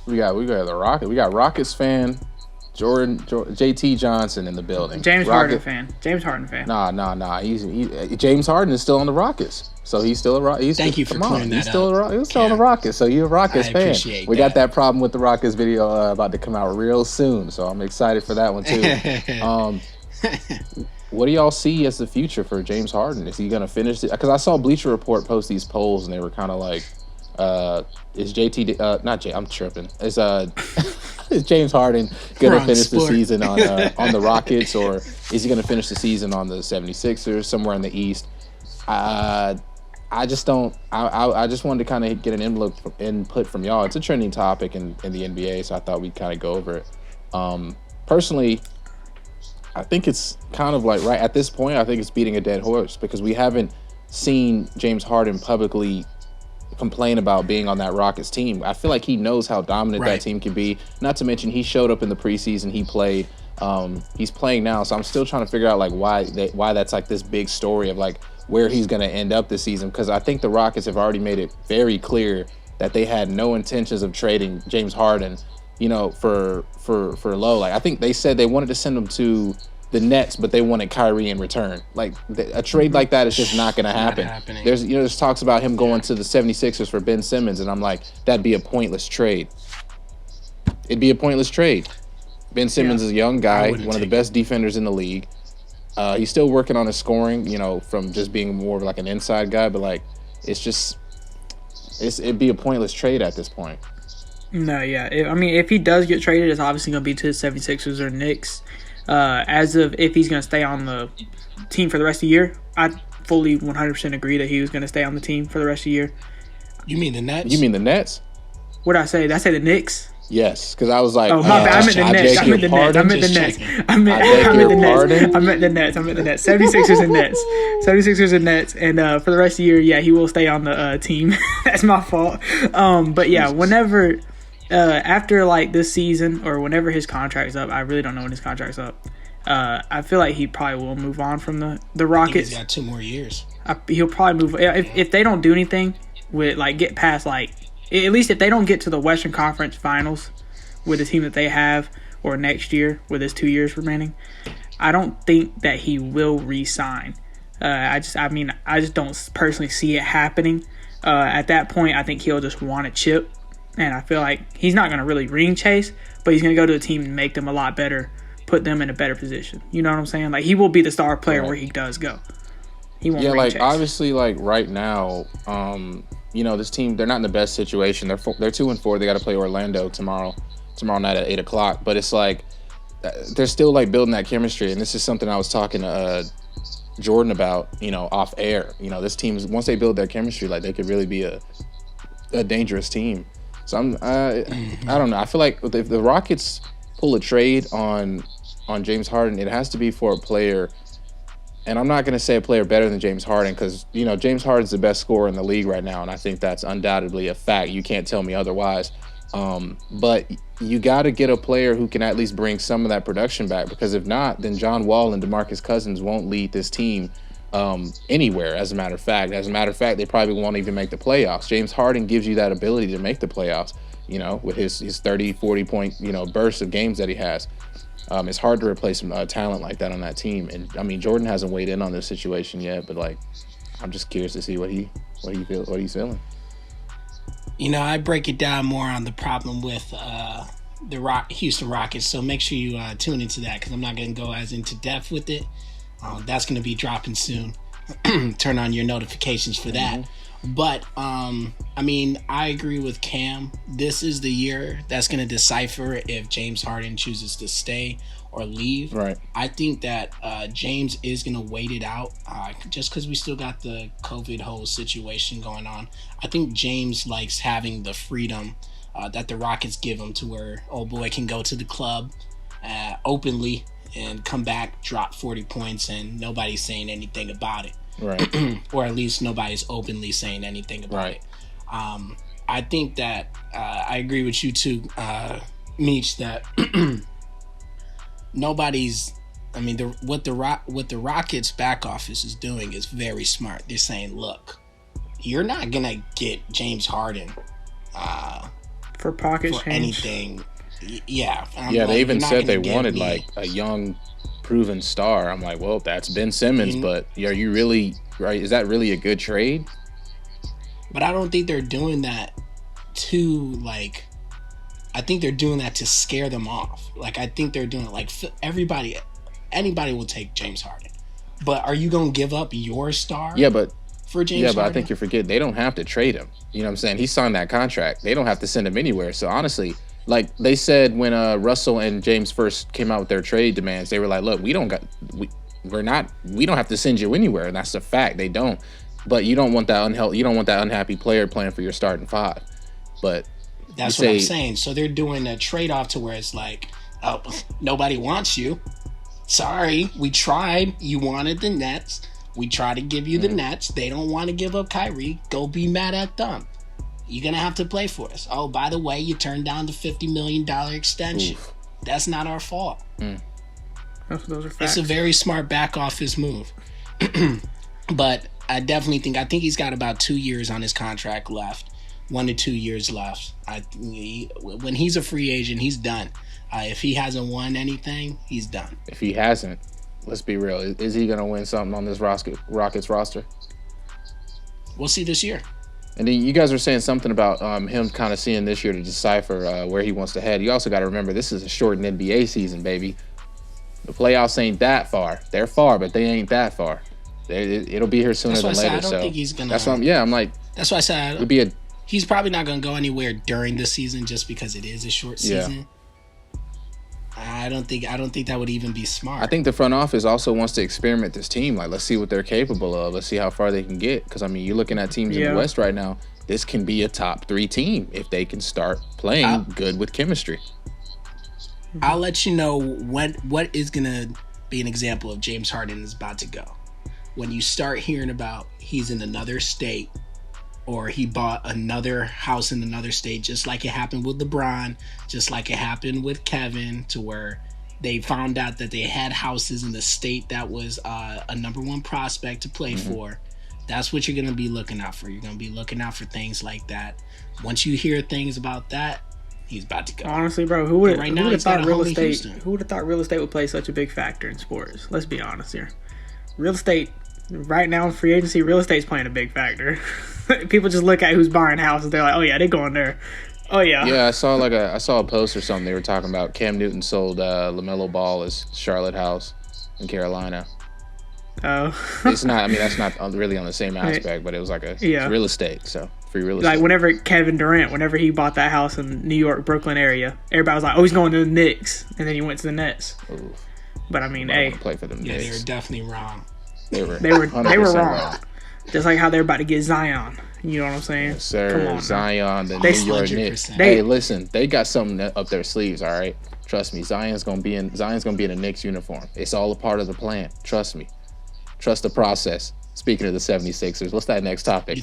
We got the Rockets. We got Rockets fan Jordan JT Johnson in the building. James Harden fan. Nah. James Harden is still on the Rockets, so he's still a Thank you for clearing that up. He's still on the Rockets, so you're a Rockets fan. We got that problem with the Rockets video about to come out real soon, so I'm excited for that one too. What do y'all see as the future for James Harden? Is he going to finish it? Because I saw Bleacher Report post these polls, and they were kind of like, is JT not J? I'm tripping. Is James Harden going to finish the season on the Rockets, or is he going to finish the season on the 76ers, somewhere in the East? I just don't. I just wanted to kind of get an input from y'all. It's a trending topic in the NBA, so I thought we'd kind of go over it. Personally, I think it's kind of like right at this point, I think it's beating a dead horse because we haven't seen James Harden publicly complain about being on that Rockets team. I feel like he knows how dominant that team can be. Not to mention he showed up in the preseason. He played. He's playing now, so I'm still trying to figure out like why that's like this big story of like where he's going to end up this season. Because I think the Rockets have already made it very clear that they had no intentions of trading James Harden, you know, for low. Like I think they said they wanted to send him to the Nets, but they wanted Kyrie in return. Like a trade like that is just not going to happen. There's talks about him going to the 76ers for Ben Simmons, and I'm like, that'd be a pointless trade. It'd be a pointless trade. Ben Simmons is a young guy, one of the best defenders in the league. He's still working on his scoring, you know, from just being more of like an inside guy, but like it'd be a pointless trade at this point. No, yeah. If he does get traded, it's obviously going to be to the 76ers or Knicks. As of if he's going to stay on the team for the rest of the year, I fully 100% agree that he was going to stay on the team for the rest of the year. You mean the Nets? You mean the Nets? What did I say? Did I say the Knicks? Yes, because I was like, oh, my bad. I meant the Nets. I meant the Nets. 76ers and Nets. 76ers and Nets. And for the rest of the year, yeah, he will stay on the team. That's my fault. But yeah, whenever... after like this season or whenever his contract's up, I really don't know when his contract's up. I feel like he probably will move on from the Rockets. He's got 2 more years. He'll probably move if they don't do anything with like get past like at least if they don't get to the Western Conference Finals with the team that they have or next year with his 2 years remaining. I don't think that he will re-sign. I just don't personally see it happening. At that point, I think he'll just want a chip. And I feel like he's not going to really ring chase, but he's going to go to a team and make them a lot better, put them in a better position. You know what I'm saying? Like, he will be the star player where he does go. He won't ring chase. Obviously, like, right now, you know, this team, they're not in the best situation. They're 2-4. They got to play Orlando tomorrow night at 8 o'clock. But it's like, they're still, like, building that chemistry. And this is something I was talking to Jordan about, you know, off air. You know, this team, once they build their chemistry, like, they could really be a dangerous team. So I don't know. I feel like if the Rockets pull a trade on James Harden, it has to be for a player. And I'm not going to say a player better than James Harden because, you know, James Harden's the best scorer in the league right now, and I think that's undoubtedly a fact. You can't tell me otherwise. But you got to get a player who can at least bring some of that production back because if not, then John Wall and DeMarcus Cousins won't lead this team anywhere, as a matter of fact. As a matter of fact, they probably won't even make the playoffs. James Harden gives you that ability to make the playoffs, you know, with his 30, 40-point, you know, bursts of games that he has. It's hard to replace some talent like that on that team. And, I mean, Jordan hasn't weighed in on this situation yet, but, like, I'm just curious to see what he's feeling. You know, I break it down more on the problem with the Houston Rockets, so make sure you tune into that because I'm not going to go as into depth with it. That's going to be dropping soon. Turn on your notifications for that. Mm-hmm. But, I mean, I agree with Cam. This is the year that's going to decipher if James Harden chooses to stay or leave. Right. I think that James is going to wait it out just because we still got the COVID whole situation going on. I think James likes having the freedom that the Rockets give him to where old boy can go to the club openly and come back, drop 40 points, and nobody's saying anything about it. Right. Or at least nobody's openly saying anything about it. I think that I agree with you too, Meech, that nobody's. I mean, what the Rockets back office is doing is very smart. They're saying, look, you're not gonna get James Harden for pocket for change. anything. Yeah. They even said they wanted like a young, proven star. I'm like, well, that's Ben Simmons, but are you really right? Is that really a good trade? But I don't think they're doing that to like. I think they're doing that to scare them off. Like I think they're doing it like anybody will take James Harden. But are you going to give up your star? Yeah, but for James Harden? I think you're forgetting they don't have to trade him. You know what I'm saying? He signed that contract. They don't have to send him anywhere. So honestly, like they said when Russell and James first came out with their trade demands, they were like, "Look, we don't have to send you anywhere," and that's a fact. They don't. But you don't want that unhappy player playing for your starting five. But that's what I'm saying. So they're doing a trade-off to where it's like, oh, nobody wants you. Sorry, we tried. You wanted the Nets. We tried to give you the Nets. They don't want to give up Kyrie. Go be mad at them. You're going to have to play for us. Oh, by the way, you turned down the $50 million extension. Oof. That's not our fault. Those are facts. It's a very smart back office move. But I think he's got about 2 years on his contract left. 1 to 2 years left. When he's a free agent, he's done. If he hasn't won anything, he's done. If he hasn't, let's be real. Is he going to win something on this Rockets roster? We'll see this year. And then you guys were saying something about him kind of seeing this year to decipher where he wants to head. You also got to remember this is a shortened NBA season, baby. The playoffs ain't that far. They're far, but they ain't that far. It'll be here sooner than later. I don't think he's gonna. That's why. I'm like. That's why I said he's probably not gonna go anywhere during the season just because it is a short season. Yeah. I don't think that would even be smart. I think the front office also wants to experiment this team. Like, let's see what they're capable of. Let's see how far they can get. Because, I mean, you're looking at teams in the West right now. This can be a top 3 team if they can start playing good with chemistry. I'll let you know what is going to be an example of James Harden is about to go. When you start hearing about he's in another state or he bought another house in another state, just like it happened with LeBron, just like it happened with Kevin, to where they found out that they had houses in the state that was a number 1 prospect to play for. That's what you're going to be looking out for. You're going to be looking out for things like that. Once you hear things about that, he's about to go. Honestly, bro, who would have thought real estate would play such a big factor in sports? Let's be honest here. Real estate, right now in free agency, real estate's playing a big factor. People just look at who's buying houses. They're like, oh yeah, they're going there. Oh yeah. Yeah, I saw a post or something. They were talking about Cam Newton sold LaMelo Ball as Charlotte house in Carolina. Oh. It's not. I mean, that's not really on the same aspect, but it was like it's real estate. So free real estate. Like whenever Kevin Durant, whenever he bought that house in New York, Brooklyn area, everybody was like, oh, he's going to the Knicks, and then he went to the Nets. Oof. But I mean, play for them. Yeah, they were definitely wrong. They were wrong. Just like how they're about to get Zion. You know what I'm saying? Yes, sir. Come on, Zion, the New York Knicks. Hey, listen, they got something up their sleeves, all right? Trust me. Zion's gonna be in a Knicks uniform. It's all a part of the plan. Trust me. Trust the process. Speaking of the 76ers, what's that next topic?